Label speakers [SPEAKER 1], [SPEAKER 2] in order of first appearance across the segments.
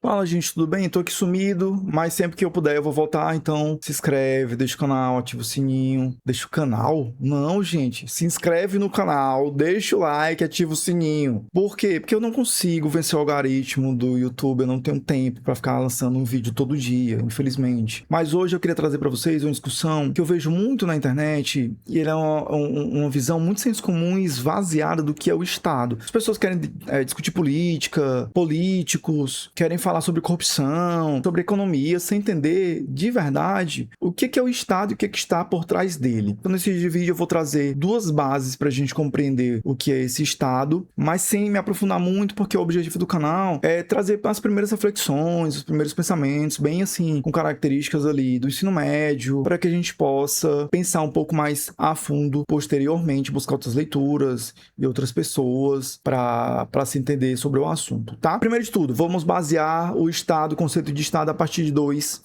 [SPEAKER 1] Fala, gente, tudo bem? Tô aqui sumido, mas sempre que eu puder eu vou voltar, então se inscreve, deixa o canal, ativa o sininho. Deixa o canal? Não, gente, se inscreve no canal, deixa o like, ativa o sininho. Por quê? Porque eu não consigo vencer o algoritmo do YouTube, eu não tenho tempo pra ficar lançando um vídeo todo dia, infelizmente. Mas hoje eu queria trazer pra vocês uma discussão que eu vejo muito na internet, e ele é uma visão muito senso comum e esvaziada do que é o Estado. As pessoas querem discutir política, políticos, querem falar sobre corrupção, sobre economia, sem entender de verdade o que é o Estado e o que está por trás dele. Então, nesse vídeo eu vou trazer duas bases para a gente compreender o que é esse Estado, mas sem me aprofundar muito, porque o objetivo do canal é trazer as primeiras reflexões, os primeiros pensamentos, bem assim, com características ali do ensino médio, para que a gente possa pensar um pouco mais a fundo posteriormente, buscar outras leituras e outras pessoas para se entender sobre o assunto, tá? Primeiro de tudo, vamos basear o Estado, o conceito de Estado, a partir de dois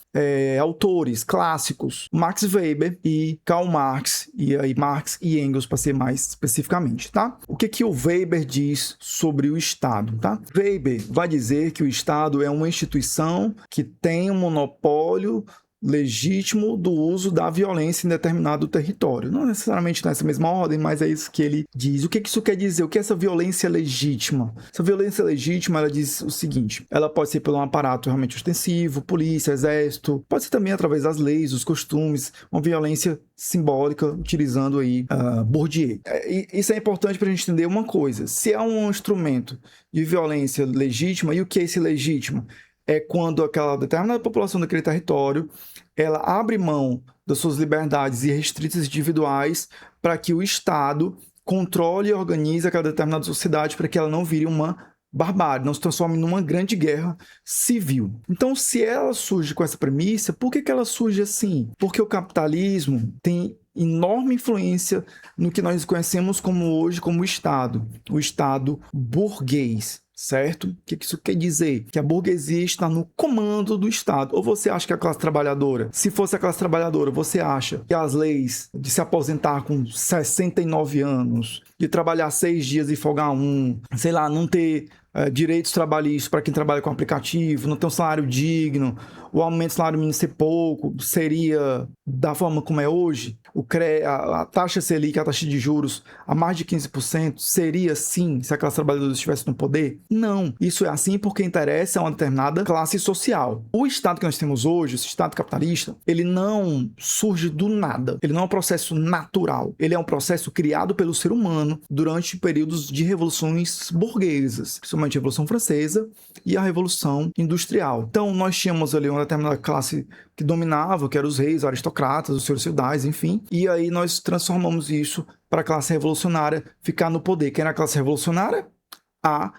[SPEAKER 1] autores clássicos, Max Weber e Karl Marx, e aí Marx e Engels, para ser mais especificamente, tá? O que o Weber diz sobre o Estado, tá? Weber vai dizer que o Estado é uma instituição que tem um monopólio legítimo do uso da violência em determinado território. Não necessariamente nessa mesma ordem, mas é isso que ele diz. O que isso quer dizer? O que é essa violência legítima? Essa violência legítima, ela diz o seguinte: ela pode ser por um aparato realmente ostensivo, polícia, exército, pode ser também através das leis, dos costumes, uma violência simbólica, utilizando aí Bourdieu. Isso é importante para a gente entender uma coisa: se é um instrumento de violência legítima, e o que é esse legítimo? É quando aquela determinada população daquele território ela abre mão das suas liberdades e restritas individuais para que o Estado controle e organize aquela determinada sociedade para que ela não vire uma barbárie, não se transforme numa grande guerra civil. Então, se ela surge com essa premissa, por que ela surge assim? Porque o capitalismo tem enorme influência no que nós conhecemos como hoje como o Estado burguês. Certo? O que isso quer dizer? Que a burguesia está no comando do Estado. Ou você acha que a classe trabalhadora, se fosse a classe trabalhadora, você acha que as leis de se aposentar com 69 anos, de trabalhar 6 dias e folgar um, sei lá, não ter direitos trabalhistas para quem trabalha com aplicativo, não ter um salário digno, o aumento do salário mínimo ser pouco, seria da forma como é hoje? A taxa Selic, a taxa de juros a mais de 15%, seria assim se a classe trabalhadora estivesse no poder? Não. Isso é assim porque interessa a uma determinada classe social. O Estado que nós temos hoje, esse Estado capitalista, ele não surge do nada. Ele não é um processo natural. Ele é um processo criado pelo ser humano durante períodos de revoluções burguesas, principalmente a Revolução Francesa e a Revolução Industrial. Então, nós tínhamos ali uma determinada classe que dominava, que eram os reis, os aristocratas, os senhores feudais, enfim. E aí nós transformamos isso para a classe revolucionária ficar no poder. Quem era a classe revolucionária? A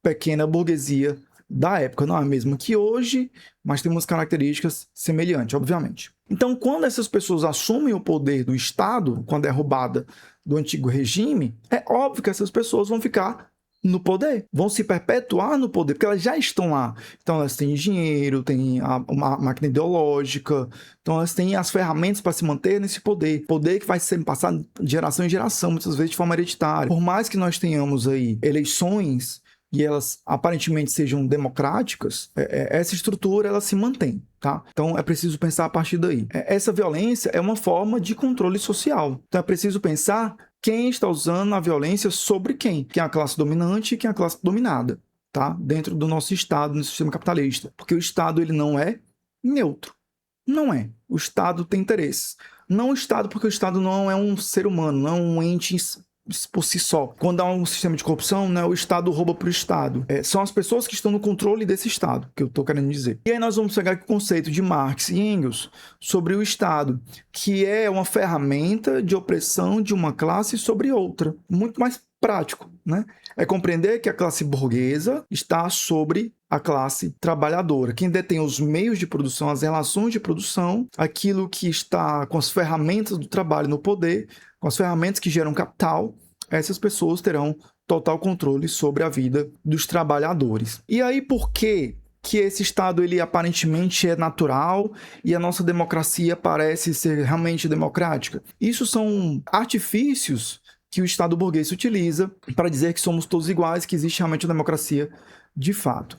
[SPEAKER 1] pequena burguesia da época. Não é a mesma que hoje, mas tem umas características semelhantes, obviamente. Então, quando essas pessoas assumem o poder do Estado, quando é roubada do antigo regime, é óbvio que essas pessoas vão ficar no poder, vão se perpetuar no poder, porque elas já estão lá. Então elas têm dinheiro, têm uma máquina ideológica, então elas têm as ferramentas para se manter nesse poder. Poder que vai ser passado de geração em geração, muitas vezes de forma hereditária. Por mais que nós tenhamos aí eleições e elas aparentemente sejam democráticas, essa estrutura ela se mantém, tá? Então é preciso pensar a partir daí. Essa violência é uma forma de controle social. Então é preciso pensar quem está usando a violência sobre quem? Quem é a classe dominante e quem é a classe dominada, tá? Dentro do nosso Estado, no sistema capitalista. Porque o Estado ele não é neutro. Não é. O Estado tem interesses. Não o Estado, porque o Estado não é um ser humano, não é um ente por si só. Quando há um sistema de corrupção, né, o Estado rouba para o Estado. São as pessoas que estão no controle desse Estado, que eu estou querendo dizer. E aí nós vamos pegar aqui o conceito de Marx e Engels sobre o Estado, que é uma ferramenta de opressão de uma classe sobre outra. Muito mais prático, né? É compreender que a classe burguesa está sobre a classe trabalhadora. Quem detém os meios de produção, as relações de produção, aquilo que está com as ferramentas do trabalho no poder, com as ferramentas que geram capital, essas pessoas terão total controle sobre a vida dos trabalhadores. E aí, por que esse Estado ele aparentemente é natural e a nossa democracia parece ser realmente democrática? Isso são artifícios que o Estado burguês utiliza para dizer que somos todos iguais, que existe realmente uma democracia de fato.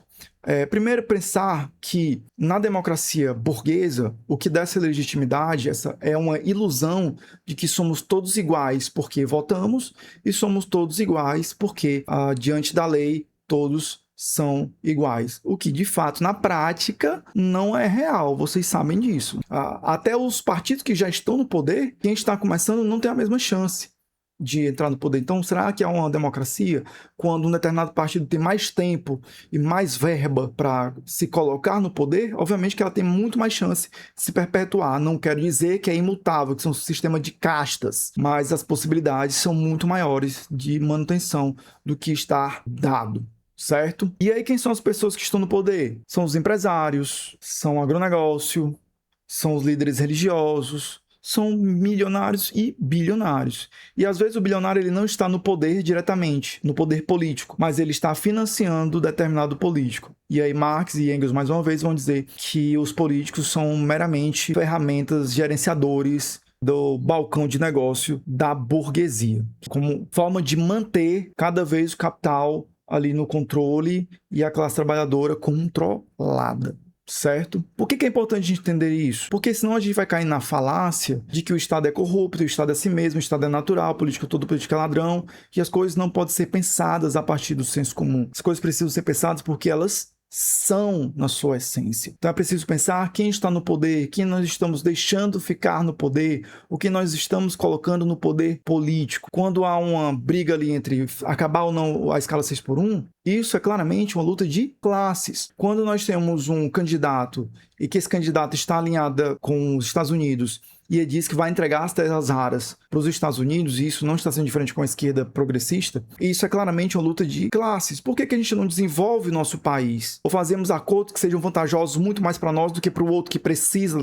[SPEAKER 1] Primeiro, pensar que na democracia burguesa, o que dá essa legitimidade, essa é uma ilusão de que somos todos iguais porque votamos e somos todos iguais porque, diante da lei, todos são iguais. O que, de fato, na prática, não é real. Vocês sabem disso. Até os partidos que já estão no poder, quem está começando não tem a mesma chance de entrar no poder. Então, será que é uma democracia quando um determinado partido tem mais tempo e mais verba para se colocar no poder? Obviamente que ela tem muito mais chance de se perpetuar. Não quero dizer que é imutável, que são um sistema de castas, mas as possibilidades são muito maiores de manutenção do que estar dado. Certo? E aí, quem são as pessoas que estão no poder? São os empresários, são o agronegócio, são os líderes religiosos, são milionários e bilionários. E às vezes o bilionário ele não está no poder diretamente, no poder político, mas ele está financiando determinado político. E aí Marx e Engels, mais uma vez, vão dizer que os políticos são meramente ferramentas gerenciadores do balcão de negócio da burguesia, como forma de manter cada vez o capital ali no controle e a classe trabalhadora controlada. Certo? Por que é importante a gente entender isso? Porque senão a gente vai cair na falácia de que o Estado é corrupto, o Estado é assim mesmo, o Estado é natural, todo político é ladrão, e as coisas não podem ser pensadas a partir do senso comum. As coisas precisam ser pensadas porque elas são na sua essência. Então é preciso pensar quem está no poder, quem nós estamos deixando ficar no poder, o que nós estamos colocando no poder político. Quando há uma briga ali entre acabar ou não a escala 6x1, isso é claramente uma luta de classes. Quando nós temos um candidato e que esse candidato está alinhado com os Estados Unidos e ele diz que vai entregar as terras raras para os Estados Unidos, e isso não está sendo diferente com a esquerda progressista, isso é claramente uma luta de classes. Por que a gente não desenvolve o nosso país? Ou fazemos acordos que sejam vantajosos muito mais para nós do que para o outro que precisa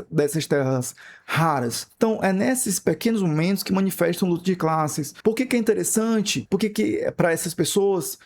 [SPEAKER 1] dessas terras raras? Então, é nesses pequenos momentos que manifestam luta de classes. Por que é interessante? Por que para essas pessoas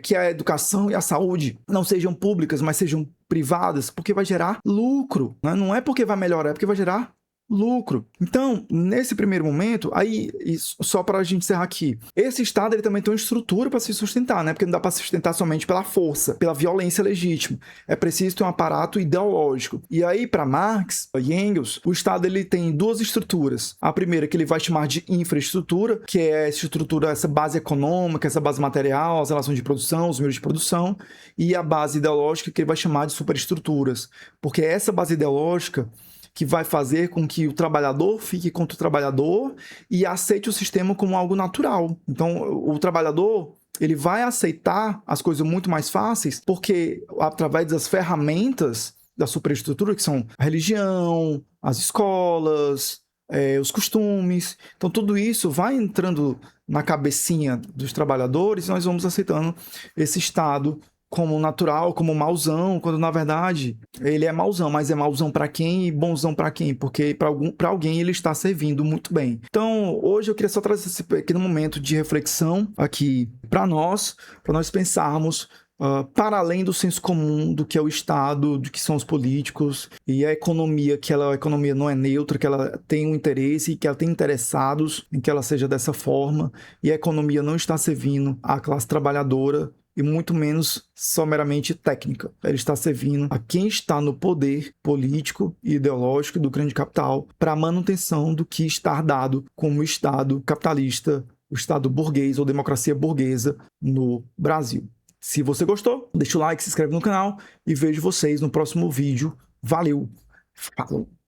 [SPEAKER 1] que a educação e a saúde não sejam públicas, mas sejam privadas? Porque vai gerar lucro, né? Não é porque vai melhorar, é porque vai gerar lucro. Então, nesse primeiro momento, aí, só para a gente encerrar aqui, esse Estado ele também tem uma estrutura para se sustentar, né? Porque não dá para se sustentar somente pela força, pela violência legítima. É preciso ter um aparato ideológico. E aí, para Marx e Engels, o Estado ele tem duas estruturas. A primeira que ele vai chamar de infraestrutura, que é essa estrutura, essa base econômica, essa base material, as relações de produção, os meios de produção, e a base ideológica que ele vai chamar de superestruturas. Porque essa base ideológica que vai fazer com que o trabalhador fique contra o trabalhador e aceite o sistema como algo natural. Então, o trabalhador ele vai aceitar as coisas muito mais fáceis porque, através das ferramentas da superestrutura, que são a religião, as escolas, os costumes, então tudo isso vai entrando na cabecinha dos trabalhadores e nós vamos aceitando esse Estado como natural, como mauzão, quando na verdade ele é mauzão, mas é mauzão para quem e bonzão para quem? Porque para alguém ele está servindo muito bem. Então, hoje eu queria só trazer esse pequeno momento de reflexão aqui para nós pensarmos para além do senso comum do que é o Estado, do que são os políticos e a economia, que a economia não é neutra, que ela tem um interesse e que ela tem interessados em que ela seja dessa forma, e a economia não está servindo à classe trabalhadora e muito menos só meramente técnica. Ela está servindo a quem está no poder político e ideológico do grande capital para a manutenção do que está dado como Estado capitalista, o Estado burguês ou democracia burguesa no Brasil. Se você gostou, deixa o like, se inscreve no canal e vejo vocês no próximo vídeo. Valeu! Falou!